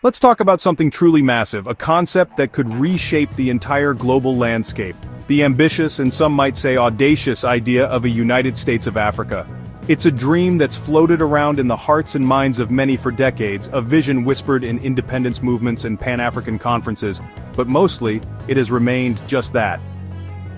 Let's talk about something truly massive, a concept that could reshape the entire global landscape. The ambitious and some might say audacious idea of a United States of Africa. It's a dream that's floated around in the hearts and minds of many for decades, a vision whispered in independence movements and Pan-African conferences, but mostly, it has remained just that.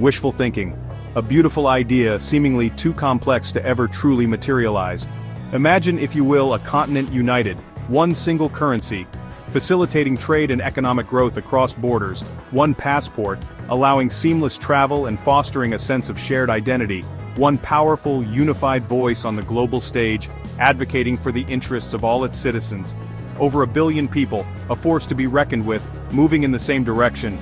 Wishful thinking. A beautiful idea seemingly too complex to ever truly materialize. Imagine, if you will, a continent united, one single currency, facilitating trade and economic growth across borders, one passport, allowing seamless travel and fostering a sense of shared identity, one powerful, unified voice on the global stage, advocating for the interests of all its citizens. Over 1 billion people, a force to be reckoned with, moving in the same direction.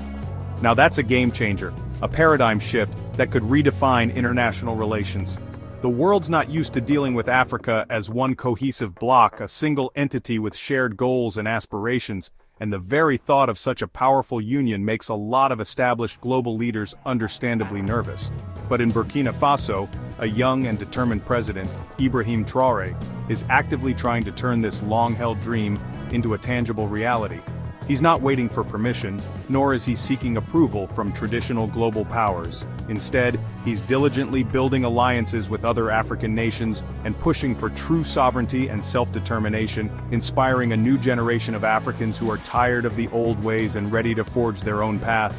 Now that's a game changer, a paradigm shift that could redefine international relations. The world's not used to dealing with Africa as one cohesive bloc, a single entity with shared goals and aspirations, and the very thought of such a powerful union makes a lot of established global leaders understandably nervous. But in Burkina Faso, a young and determined president, Ibrahim Traoré, is actively trying to turn this long-held dream into a tangible reality. He's not waiting for permission, nor is he seeking approval from traditional global powers. Instead, he's diligently building alliances with other African nations and pushing for true sovereignty and self-determination, inspiring a new generation of Africans who are tired of the old ways and ready to forge their own path.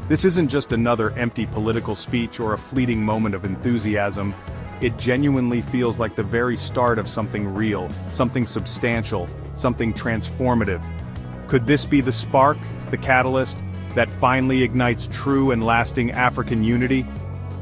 This isn't just another empty political speech or a fleeting moment of enthusiasm. It genuinely feels like the very start of something real, something substantial, something transformative. Could this be the spark, the catalyst, that finally ignites true and lasting African unity?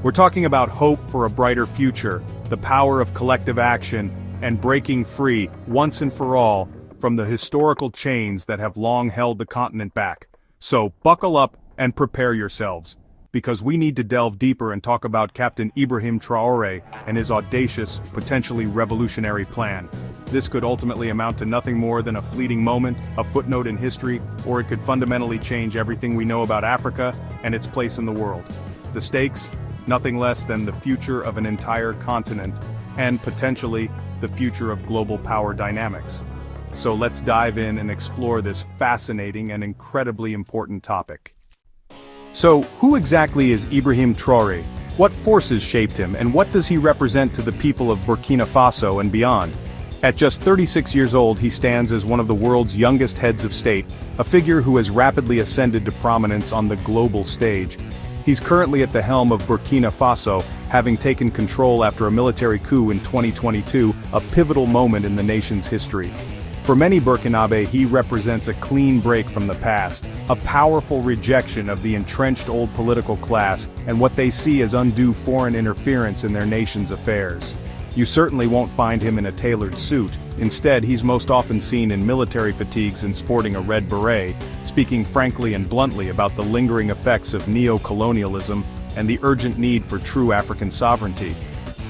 We're talking about hope for a brighter future, the power of collective action, and breaking free, once and for all, from the historical chains that have long held the continent back. So buckle up and prepare yourselves, because we need to delve deeper and talk about Captain Ibrahim Traoré and his audacious, potentially revolutionary plan. This could ultimately amount to nothing more than a fleeting moment, a footnote in history, or it could fundamentally change everything we know about Africa and its place in the world. The stakes? Nothing less than the future of an entire continent, and potentially, the future of global power dynamics. So let's dive in and explore this fascinating and incredibly important topic. So, who exactly is Ibrahim Traoré? What forces shaped him, and what does he represent to the people of Burkina Faso and beyond? At just 36 years old, he stands as one of the world's youngest heads of state, a figure who has rapidly ascended to prominence on the global stage. He's currently at the helm of Burkina Faso, having taken control after a military coup in 2022, a pivotal moment in the nation's history. For many Burkinabe, he represents a clean break from the past, a powerful rejection of the entrenched old political class and what they see as undue foreign interference in their nation's affairs. You certainly won't find him in a tailored suit. Instead, he's most often seen in military fatigues and sporting a red beret, speaking frankly and bluntly about the lingering effects of neo-colonialism and the urgent need for true African sovereignty.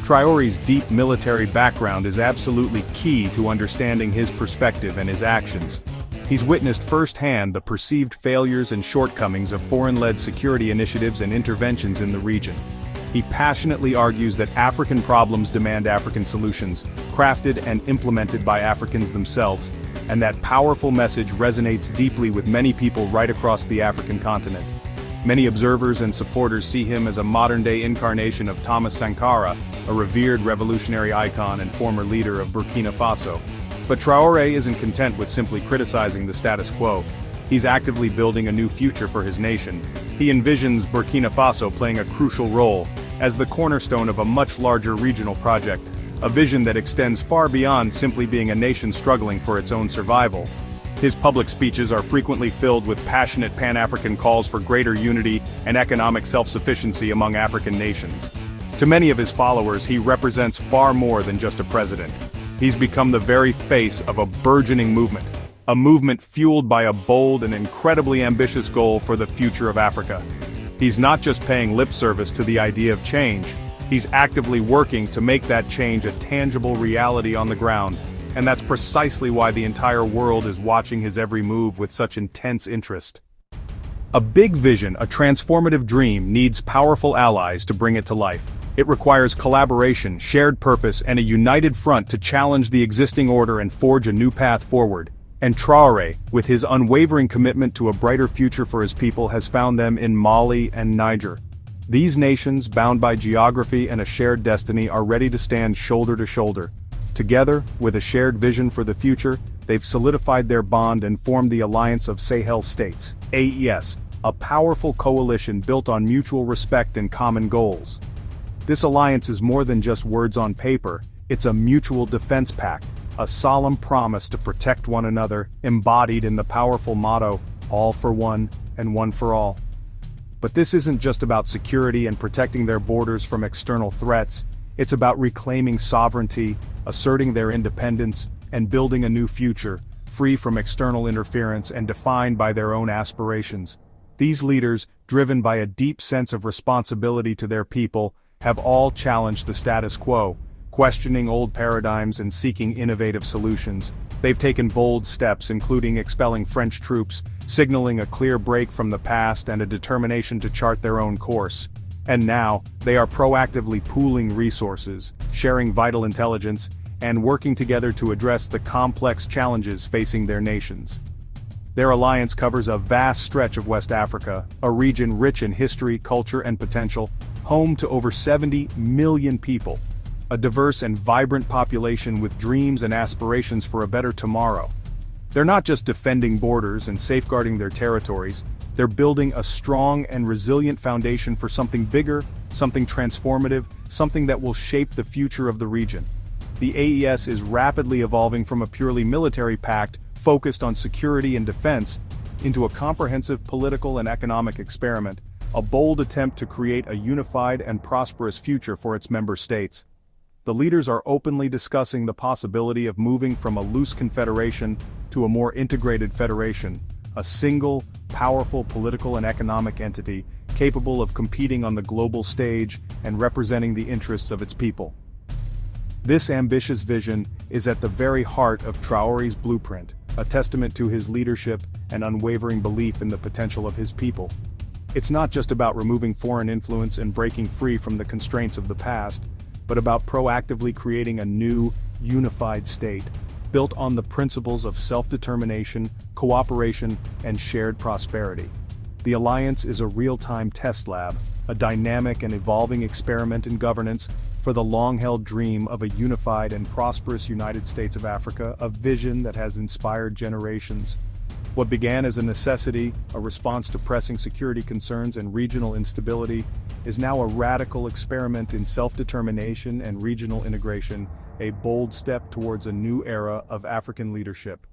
Traoré's deep military background is absolutely key to understanding his perspective and his actions. He's witnessed firsthand the perceived failures and shortcomings of foreign-led security initiatives and interventions in the region. He passionately argues that African problems demand African solutions, crafted and implemented by Africans themselves, and that powerful message resonates deeply with many people right across the African continent. Many observers and supporters see him as a modern-day incarnation of Thomas Sankara, a revered revolutionary icon and former leader of Burkina Faso. But Traoré isn't content with simply criticizing the status quo. He's actively building a new future for his nation. He envisions Burkina Faso playing a crucial role, as the cornerstone of a much larger regional project, a vision that extends far beyond simply being a nation struggling for its own survival. His public speeches are frequently filled with passionate Pan-African calls for greater unity and economic self-sufficiency among African nations. To many of his followers, he represents far more than just a president. He's become the very face of a burgeoning movement, a movement fueled by a bold and incredibly ambitious goal for the future of Africa. He's not just paying lip service to the idea of change, he's actively working to make that change a tangible reality on the ground. And that's precisely why the entire world is watching his every move with such intense interest. A big vision, a transformative dream, needs powerful allies to bring it to life. It requires collaboration, shared purpose, and a united front to challenge the existing order and forge a new path forward. And Traoré, with his unwavering commitment to a brighter future for his people, has found them in Mali and Niger. These nations, bound by geography and a shared destiny, are ready to stand shoulder to shoulder. Together, with a shared vision for the future, they've solidified their bond and formed the Alliance of Sahel States, AES, a powerful coalition built on mutual respect and common goals. This alliance is more than just words on paper, it's a mutual defense pact, a solemn promise to protect one another, embodied in the powerful motto, all for one and one for all. But this isn't just about security and protecting their borders from external threats, it's about reclaiming sovereignty, asserting their independence, and building a new future, free from external interference and defined by their own aspirations. These leaders, driven by a deep sense of responsibility to their people, have all challenged the status quo, questioning old paradigms and seeking innovative solutions. They've taken bold steps, including expelling French troops, signaling a clear break from the past and a determination to chart their own course. And now, they are proactively pooling resources, sharing vital intelligence, and working together to address the complex challenges facing their nations. Their alliance covers a vast stretch of West Africa, a region rich in history, culture, and potential, home to over 70 million people. A diverse and vibrant population with dreams and aspirations for a better tomorrow. They're not just defending borders and safeguarding their territories, they're building a strong and resilient foundation for something bigger, something transformative, something that will shape the future of the region. The AES is rapidly evolving from a purely military pact focused on security and defense into a comprehensive political and economic experiment, a bold attempt to create a unified and prosperous future for its member states. The leaders are openly discussing the possibility of moving from a loose confederation to a more integrated federation, a single, powerful political and economic entity capable of competing on the global stage and representing the interests of its people. This ambitious vision is at the very heart of Traoré's blueprint, a testament to his leadership and unwavering belief in the potential of his people. It's not just about removing foreign influence and breaking free from the constraints of the past, but about proactively creating a new, unified state, built on the principles of self-determination, cooperation, and shared prosperity. The alliance is a real-time test lab, a dynamic and evolving experiment in governance for the long-held dream of a unified and prosperous United States of Africa, a vision that has inspired generations. What began as a necessity, a response to pressing security concerns and regional instability, is now a radical experiment in self-determination and regional integration, a bold step towards a new era of African leadership.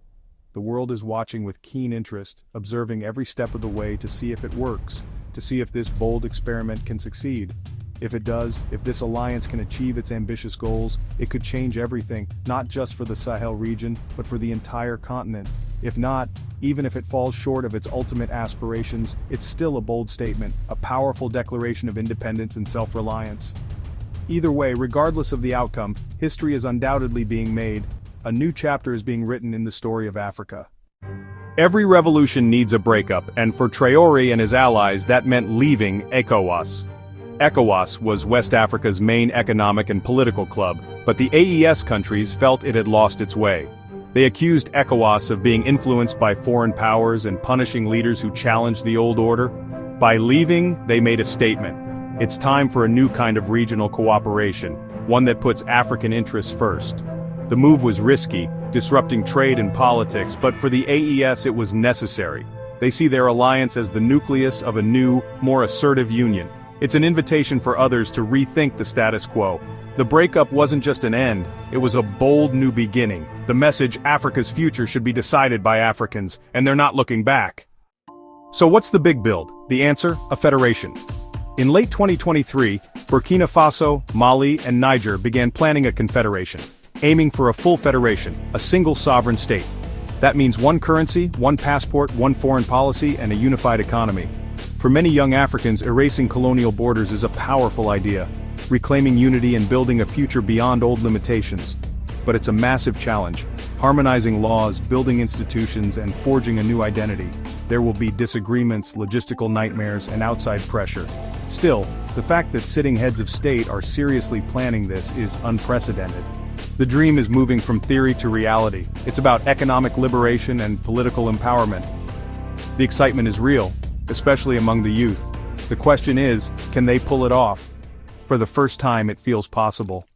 The world is watching with keen interest, observing every step of the way to see if it works, to see if this bold experiment can succeed. If it does, if this alliance can achieve its ambitious goals, it could change everything, not just for the Sahel region, but for the entire continent. If not, even if it falls short of its ultimate aspirations, it's still a bold statement, a powerful declaration of independence and self-reliance. Either way, regardless of the outcome, history is undoubtedly being made. A new chapter is being written in the story of Africa. Every revolution needs a breakup, and for Traoré and his allies that meant leaving ECOWAS. ECOWAS was West Africa's main economic and political club, but the AES countries felt it had lost its way. They accused ECOWAS of being influenced by foreign powers and punishing leaders who challenged the old order. By leaving, they made a statement. It's time for a new kind of regional cooperation, one that puts African interests first. The move was risky, disrupting trade and politics, but for the AES it was necessary. They see their alliance as the nucleus of a new, more assertive union. It's an invitation for others to rethink the status quo. The breakup wasn't just an end, it was a bold new beginning. The message, Africa's future should be decided by Africans, and they're not looking back. So what's the big build? The answer, a federation. In late 2023, Burkina Faso, Mali, and Niger began planning a confederation, aiming for a full federation, a single sovereign state. That means one currency, one passport, one foreign policy, and a unified economy. For many young Africans, erasing colonial borders is a powerful idea, reclaiming unity and building a future beyond old limitations. But it's a massive challenge, harmonizing laws, building institutions, and forging a new identity. There will be disagreements, logistical nightmares, and outside pressure. Still, the fact that sitting heads of state are seriously planning this is unprecedented. The dream is moving from theory to reality. It's about economic liberation and political empowerment. The excitement is real, especially among the youth. The question is, can they pull it off? For the first time, it feels possible.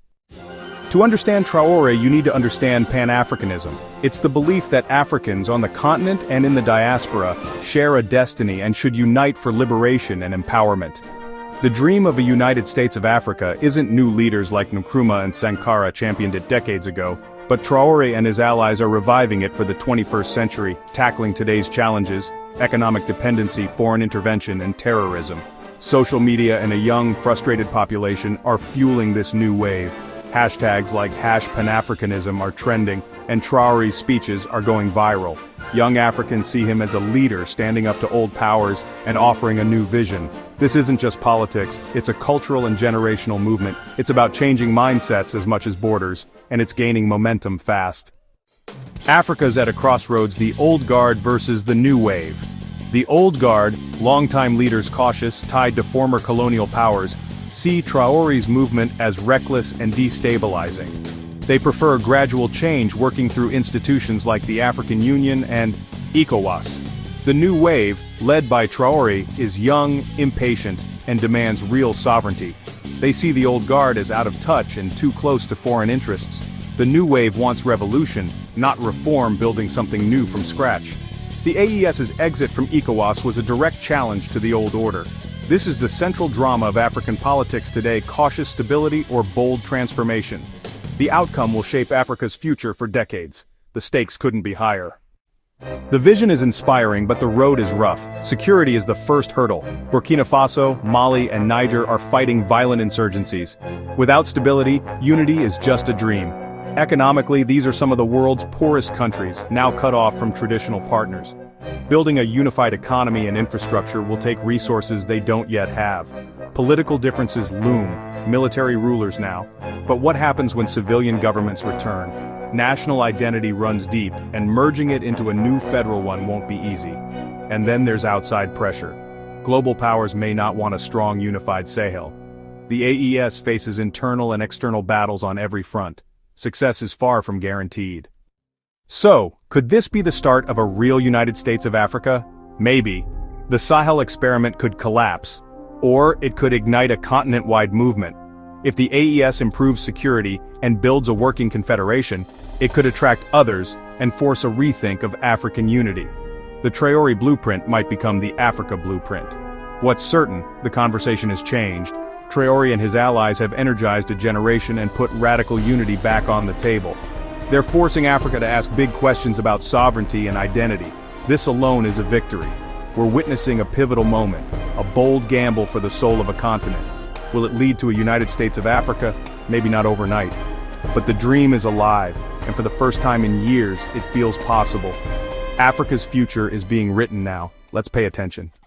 To understand Traoré, you need to understand Pan-Africanism. It's the belief that Africans on the continent and in the diaspora share a destiny and should unite for liberation and empowerment. The dream of a United States of Africa isn't new leaders like Nkrumah and Sankara championed it decades ago, but Traoré and his allies are reviving it for the 21st century, tackling today's challenges: economic dependency, foreign intervention, and terrorism. Social media and a young, frustrated population are fueling this new wave. Hashtags like #Pan-Africanism are trending, and Traoré's speeches are going viral. Young Africans see him as a leader standing up to old powers and offering a new vision. This isn't just politics, it's a cultural and generational movement. It's about changing mindsets as much as borders, and it's gaining momentum fast. Africa's at a crossroads: the old guard versus the new wave. The old guard, longtime leaders cautious, tied to former colonial powers, see Traoré's movement as reckless and destabilizing. They prefer gradual change, working through institutions like the African Union and ECOWAS. The new wave, led by Traoré, is young, impatient, and demands real sovereignty. They see the old guard as out of touch and too close to foreign interests. The new wave wants revolution, not reform, building something new from scratch. The AES's exit from ECOWAS was a direct challenge to the old order. This is the central drama of African politics today: cautious stability or bold transformation. The outcome will shape Africa's future for decades. The stakes couldn't be higher. The vision is inspiring, but the road is rough. Security is the first hurdle. Burkina Faso, Mali, and Niger are fighting violent insurgencies. Without stability, unity is just a dream. Economically, these are some of the world's poorest countries, now cut off from traditional partners. Building a unified economy and infrastructure will take resources they don't yet have. Political differences loom, military rulers now. But what happens when civilian governments return? National identity runs deep, and merging it into a new federal one won't be easy. And then there's outside pressure. Global powers may not want a strong, unified Sahel. The AES faces internal and external battles on every front. Success is far from guaranteed. So, could this be the start of a real United States of Africa? Maybe. The Sahel experiment could collapse, or it could ignite a continent-wide movement. If the AES improves security and builds a working confederation, it could attract others and force a rethink of African unity. The Traoré blueprint might become the Africa blueprint. What's certain, the conversation has changed. Traoré and his allies have energized a generation and put radical unity back on the table. They're forcing Africa to ask big questions about sovereignty and identity. This alone is a victory. We're witnessing a pivotal moment, a bold gamble for the soul of a continent. Will it lead to a United States of Africa? Maybe not overnight. But the dream is alive, and for the first time in years, it feels possible. Africa's future is being written now. Let's pay attention.